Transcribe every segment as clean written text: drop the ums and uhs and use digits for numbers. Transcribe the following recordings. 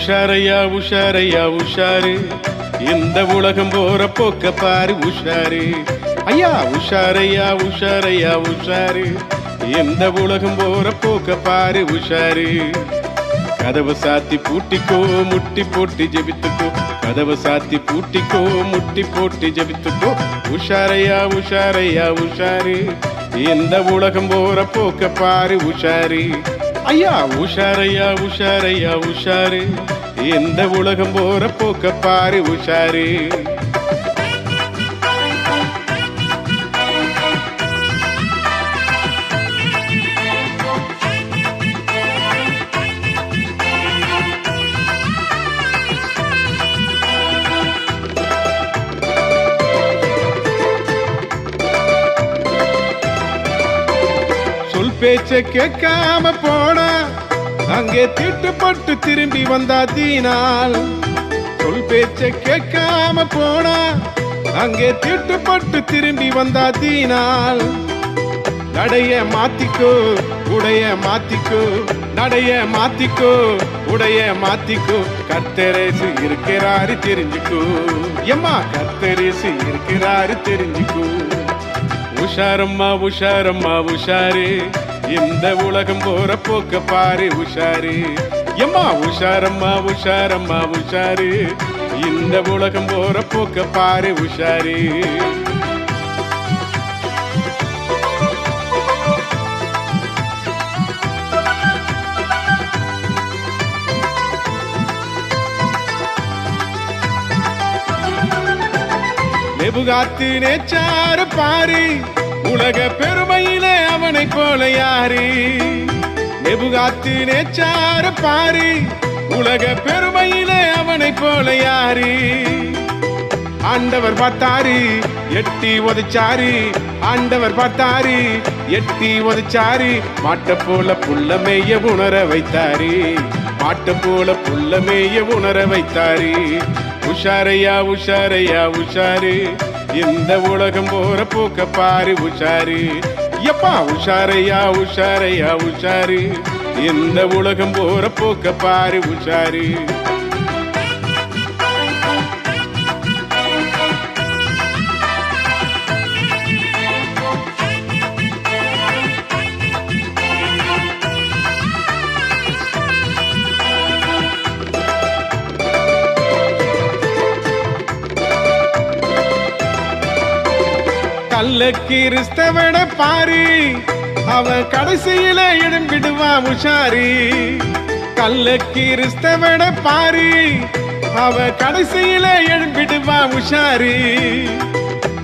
உஷாரையா உஷாரையா உஷாரு, இந்த உலகம் போற போக்க பாரு உஷாரு. ஐயா உஷாரையா உஷாரையா உஷாரு, இந்த உலகம் போற போக்க பாரு உஷாரு. கதவை சாத்தி பூட்டிக்கோ, முட்டி போட்டு ஜெபித்துக்கோ. கதவை சாத்தி பூட்டிக்கோ, முட்டி போட்டு ஜெபித்துக்கோ. உஷாரையா உஷாரையா உஷாரு, இந்த உலகம் போற போக்க பாரு உஷாரு. ஐயா உஷாரையா உஷாரையா உஷாரு, இந்த உலகம் போற போக்க பாரு உஷாரு. சொல் பேச்ச கேட்காம போனா அங்கே தீட்டுப்பட்டு திரும்பி வந்தா தீனால். சொல் பேச்ச கேட்காம போனா அங்கே தீட்டுப்பட்டு திரும்பி வந்தா தீனால். நடைய மாத்திக்கோ உடைய மாத்திக்கோ, நடைய மாத்திக்கோ உடைய மாத்திக்கோ. கர்த்தரேசு இருக்கிறாரு தெரிஞ்சுக்கோ, எம்மா கர்த்தரேசு இருக்கிறாரு தெரிஞ்சுக்கோ. உஷாரம்மா உஷாரம்மா உஷாரு, இந்த உலகம் போற போக்க பாரு உஷாரு. எம்மா உஷாரம்மா உஷாரம்மா உஷாரு, இந்த உலகம் போற போக்க பாரு உஷாரு. நெபுகாத்து நேச்சாரு பாரு, உலக பெருமையிலே அவனை போல யாரு. நெபுகாத்து நேச்சாரு பாரு, உலக பெருமையிலே அவனை போல யாரு. ஆண்டவர் பார்த்தாரு எட்டி உதைச்சாரு, ஆண்டவர் பார்த்தாரு எட்டி உதைச்சாரு. மாட்ட போல புள்ள மேய உணர வைத்தாரு, மாட்ட போல புள்ள மேய உணர வைத்தாரு. உஷாரையா உஷாரையா உஷாரு, இந்த உலகம் போற போக்க பாரு உஷாரு. எப்பா உஷாரையா உஷாரையா உஷாரு, இந்த உலகம் போற போக்க பாரு உஷாரு. கள்ள கிறிஸ்தவன பாரு, அவன் கடைசியில எழும்பிடுவான் உஷாரு. கள்ள கிறிஸ்தவன பாரு, அவன் கடைசியில எழும்பிடுவான் உஷாரு.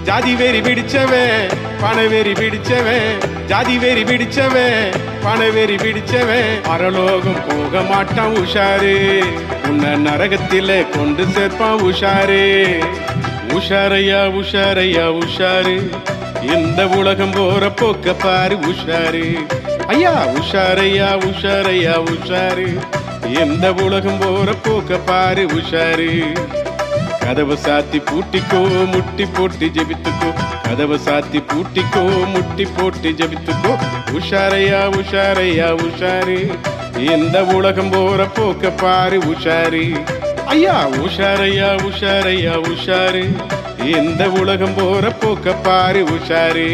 ஜாதி வெறி பிடிச்சவன் பணவெறி பிடிச்சவன், ஜாதி வெறி பிடிச்சவன் பணவெறி பிடிச்சவன் பரலோகம் போக மாட்டான் உஷாரு. உன்னை நரகத்தில கொண்டு சேர்ப்பான் உஷாரு. உஷாரையா உஷாரையா உஷாரு, இந்த உலகம் போற போக்க பாரு உஷாரு. ஐயா உஷாரையா உஷாரையா உஷாரு, இந்த உலகம் போற போக்க பாரு உஷாரு. கதவை சாத்தி பூட்டிக்கோ, முட்டி போட்டு ஜெபித்துக்கோ. கதவை சாத்தி பூட்டிக்கோ, முட்டி போட்டு ஜெபித்துக்கோ. உஷாரையா உஷாரையா உஷாரு, இந்த உலகம் போற போக்க பாரு உஷாரு. ஐயா உஷாரையா உஷாரையா உஷாரு, இந்த உலகம் போற போக்க பாரு உஷாரு.